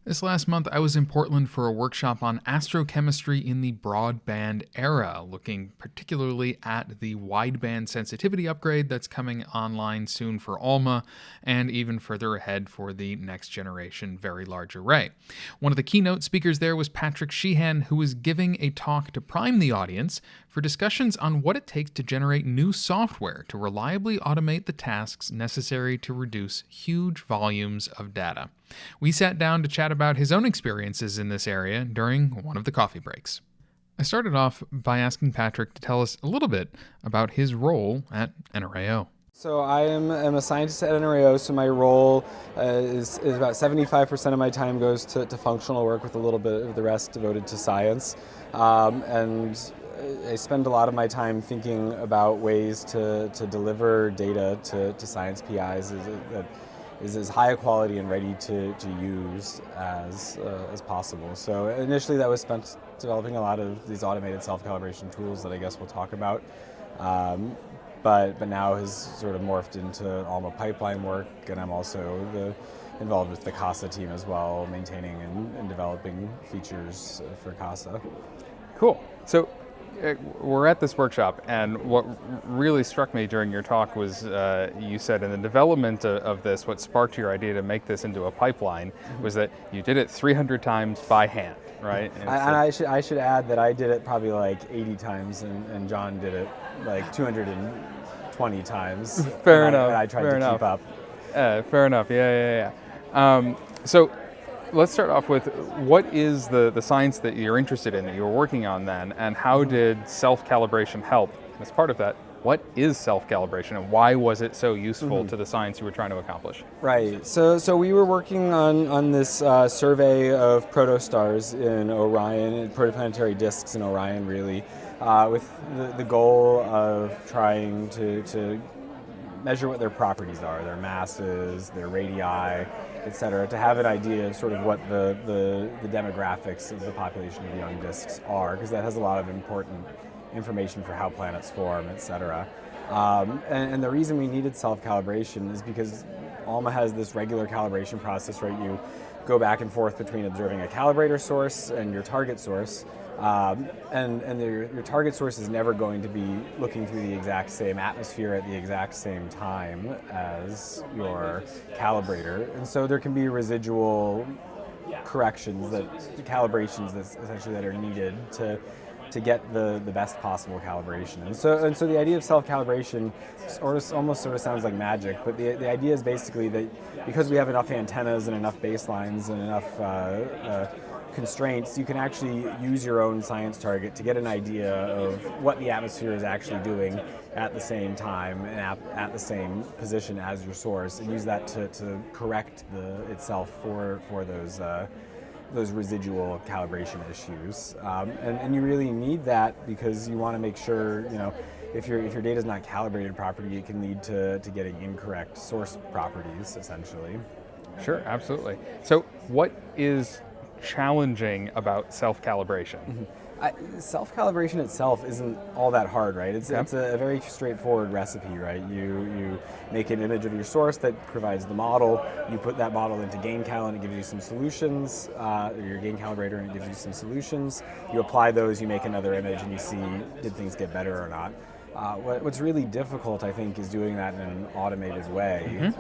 This last month, I was in Portland for a workshop on astrochemistry in the broadband era, looking particularly at the wideband sensitivity upgrade that's coming online soon for ALMA, and even further ahead for the next generation Very Large Array. One of the keynote speakers there was Patrick Sheehan, who was giving a talk to prime the audience for discussions on what it takes to generate new software to reliably automate the tasks necessary to reduce huge volumes of data. We sat down to chat about his own experiences in this area during one of the coffee breaks. I started off by asking Patrick to tell us a little bit about his role at NRAO. So I am a scientist at NRAO, so my role is about 75% of my time goes to functional work, with a little bit of the rest devoted to science. And I spend a lot of my time thinking about ways to deliver data to science PIs that is as high a quality and ready to use as possible. So initially that was spent developing a lot of these automated self-calibration tools that I guess we'll talk about. But now has sort of morphed into ALMA pipeline work, and I'm also involved with the CASA team as well, maintaining and developing features for CASA. Cool. So we're at this workshop, and what really struck me during your talk was you said in the development of this, what sparked your idea to make this into a pipeline was that you did it 300 times by hand, right? And I should add that I did it probably like 80 times, and John did it like 220 times. Fair enough. And I tried to keep up. Fair enough. Yeah. So let's start off with what is the science that you're interested in, that you're working on then, and how did self-calibration help? And as part of that, what is self-calibration and why was it so useful to the science you were trying to accomplish? Right. So we were working on this survey of protostars in Orion, protoplanetary disks in Orion, really, with the goal of trying to measure what their properties are, their masses, their radii, etc., to have an idea of sort of what the demographics of the population of young disks are, because that has a lot of important information for how planets form, etc. And the reason we needed self-calibration is because ALMA has this regular calibration process, right? You go back and forth between observing a calibrator source and your target source. And your target source is never going to be looking through the exact same atmosphere at the exact same time as your calibrator, and so there can be residual corrections, calibrations that are needed to get the best possible calibration. And so the idea of self-calibration almost sort of sounds like magic, but the idea is basically that because we have enough antennas and enough baselines and enough constraints, you can actually use your own science target to get an idea of what the atmosphere is actually doing at the same time and at the same position as your source, and use that to correct itself for those residual calibration issues. And you really need that because you want to make sure, if your data is not calibrated properly, it can lead to getting incorrect source properties, essentially. Sure, absolutely. So what is challenging about self-calibration? Self-calibration itself isn't all that hard, right? It's a very straightforward recipe, right? You make an image of your source that provides the model, you put that model into GainCal and it gives you some solutions, or your Gain Calibrator and it gives you some solutions. You apply those, you make another image, and you see, did things get better or not? What's really difficult, I think, is doing that in an automated way,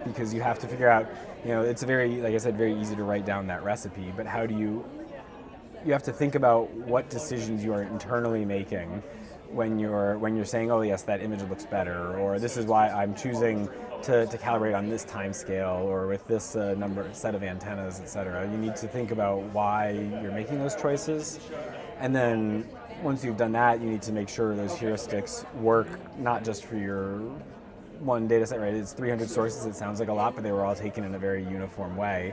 because you have to figure out, it's like I said, very easy to write down that recipe, but how do you have to think about what decisions you are internally making when you're saying, oh yes, that image looks better, or this is why I'm choosing to calibrate on this time scale, or with this set of antennas, etc. You need to think about why you're making those choices, and then once you've done that, you need to make sure those heuristics work not just for your one data set, right? It's 300 sources, it sounds like a lot, but they were all taken in a very uniform way.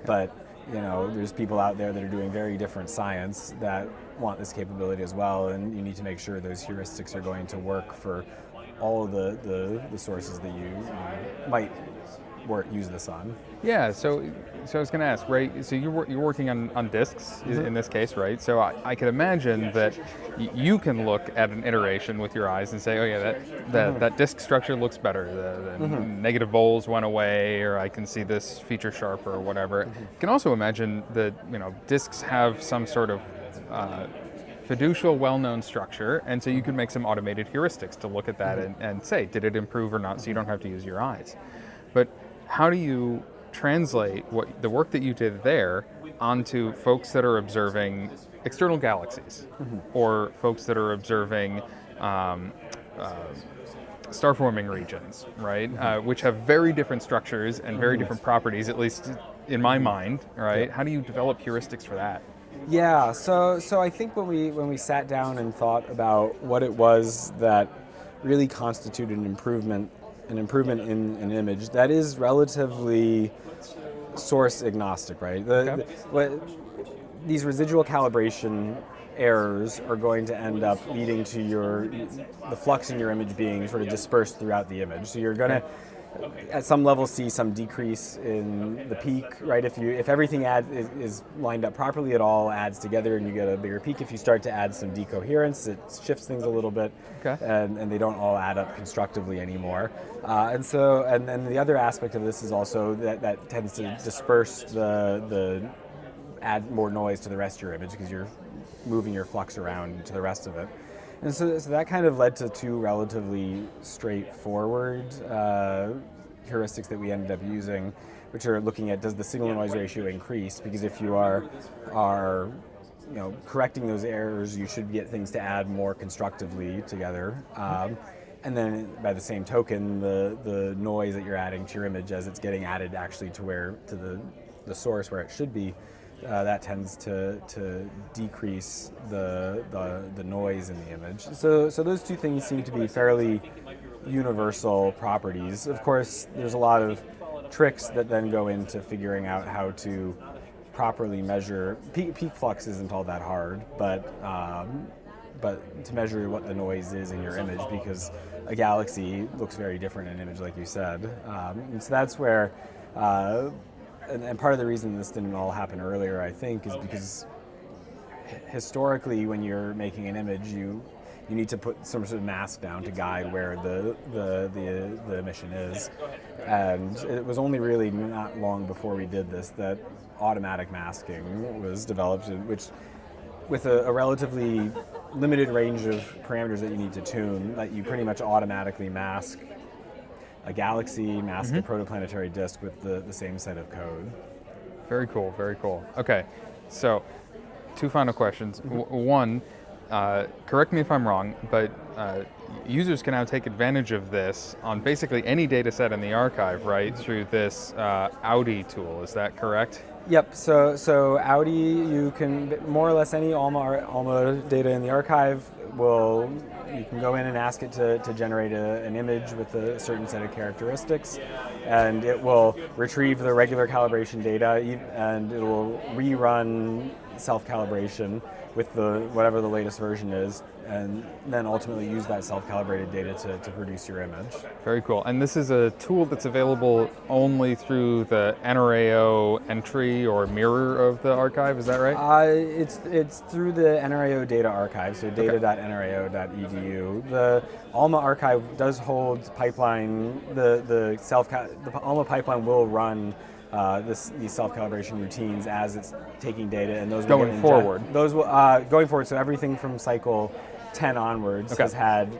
But there's people out there that are doing very different science that want this capability as well, and you need to make sure those heuristics are going to work for all of the sources that you might use this on. Yeah, so I was going to ask, right? So you're working on disks in this case, right? So I could imagine that you can look at an iteration with your eyes and say, oh yeah, that disk structure looks better. The negative bowls went away, or I can see this feature sharper or whatever. You can also imagine that disks have some sort of fiducial, well-known structure, and so you could make some automated heuristics to look at that and say, did it improve or not? So you don't have to use your eyes. But how do you translate the work that you did there onto folks that are observing external galaxies, or folks that are observing star-forming regions, right? Which have very different structures and very different properties, at least in my mind, right? How do you develop heuristics for that? Yeah, so I think when we sat down and thought about what it was that really constituted an improvement in an image that is relatively source agnostic, right? These residual calibration errors are going to end up leading to the flux in your image being sort of dispersed throughout the image. So you're going to, at some level, see some decrease in the peak, right? If everything is lined up properly, it all adds together and you get a bigger peak. If you start to add some decoherence, it shifts things a little bit, and they don't all add up constructively anymore. And then the other aspect of this is also that tends to disperse add more noise to the rest of your image because you're moving your flux around to the rest of it. And so that kind of led to two relatively straightforward heuristics that we ended up using, which are looking at, does the signal-to-noise ratio increase? Because if you are correcting those errors, you should get things to add more constructively together. And then by the same token, the noise that you're adding to your image as it's getting added actually to the source where it should be, that tends to decrease the noise in the image. So those two things seem to be fairly universal properties. Of course, there's a lot of tricks that then go into figuring out how to properly measure. Peak flux isn't all that hard, but to measure what the noise is in your image, because a galaxy looks very different in an image, like you said. And so that's where. And part of the reason this didn't all happen earlier, I think, is because historically, when you're making an image, you need to put some sort of mask down to guide where the emission is. And it was only really not long before we did this that automatic masking was developed, which, with a relatively limited range of parameters that you need to tune, that you pretty much automatically mask a galaxy, mask a protoplanetary disk with the same set of code. Very cool, very cool. Okay, so two final questions. One, correct me if I'm wrong, but users can now take advantage of this on basically any data set in the archive, right, through this Audi tool. Is that correct? Yep, so Audi, you can, more or less any ALMA data in the archive you can go in and ask it to generate an image with a certain set of characteristics, and it will retrieve the regular calibration data, and it will rerun self-calibration with whatever the latest version is, and then ultimately use that self-calibrated data to produce your image. Very cool. And this is a tool that's available only through the NRAO entry or mirror of the archive, is that right? It's through the NRAO data archive, so data.nrao.edu. The ALMA archive does hold pipeline. The ALMA pipeline will run these self-calibration routines as it's taking data, and those going forward. Those will going forward. So everything from cycle 10 onwards has had,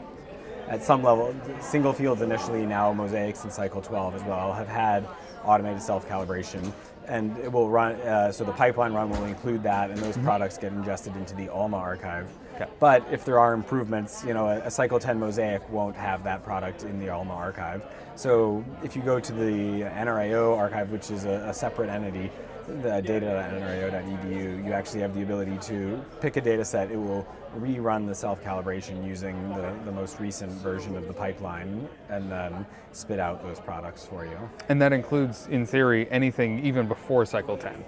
at some level, single fields initially, now mosaics in cycle 12 as well, have had automated self-calibration, and it will run. So the pipeline run will include that, and those products get ingested into the ALMA archive. Okay. But if there are improvements, a cycle 10 mosaic won't have that product in the ALMA archive. So if you go to the NRAO archive, which is a separate entity, the data.nrao.edu, you actually have the ability to pick a data set. It will rerun the self-calibration using the most recent version of the pipeline, and then spit out those products for you. And that includes, in theory, anything even before cycle 10?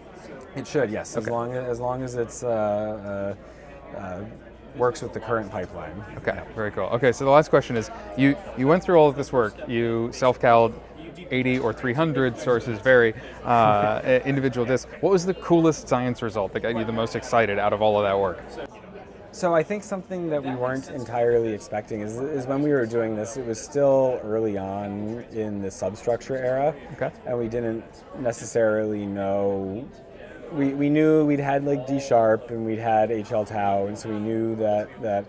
It should, yes, okay. as long as it's works with the current pipeline. Okay, very cool. Okay, so the last question is, you went through all of this work, you self-called 80 or 300, sources vary, individual discs. What was the coolest science result that got you the most excited out of all of that work? So I think something that we weren't entirely expecting is when we were doing this, it was still early on in the substructure era, Okay. and we didn't necessarily know. We knew we'd had like D sharp and we'd had HL tau, and so we knew that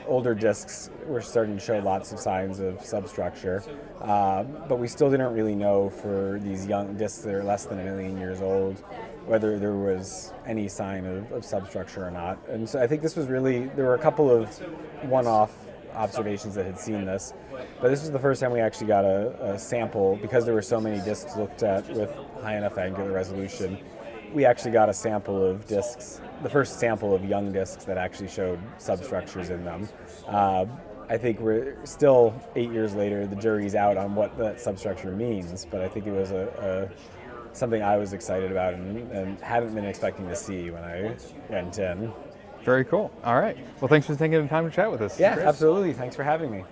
older disks were starting to show lots of signs of substructure, but we still didn't really know for these young disks that are less than 1 million years old whether there was any sign of substructure or not. And so I think this was really, there were a couple of one-off observations that had seen this, but this was the first time we actually got a sample, because there were so many disks looked at with high enough angular resolution. We actually got a sample of disks, the first sample of young disks that actually showed substructures in them. I think we're still 8 years later, the jury's out on what that substructure means, but I think it was something I was excited about and hadn't been expecting to see when I went in. Very cool. All right. Well, thanks for taking the time to chat with us. Yeah, absolutely. Thanks for having me.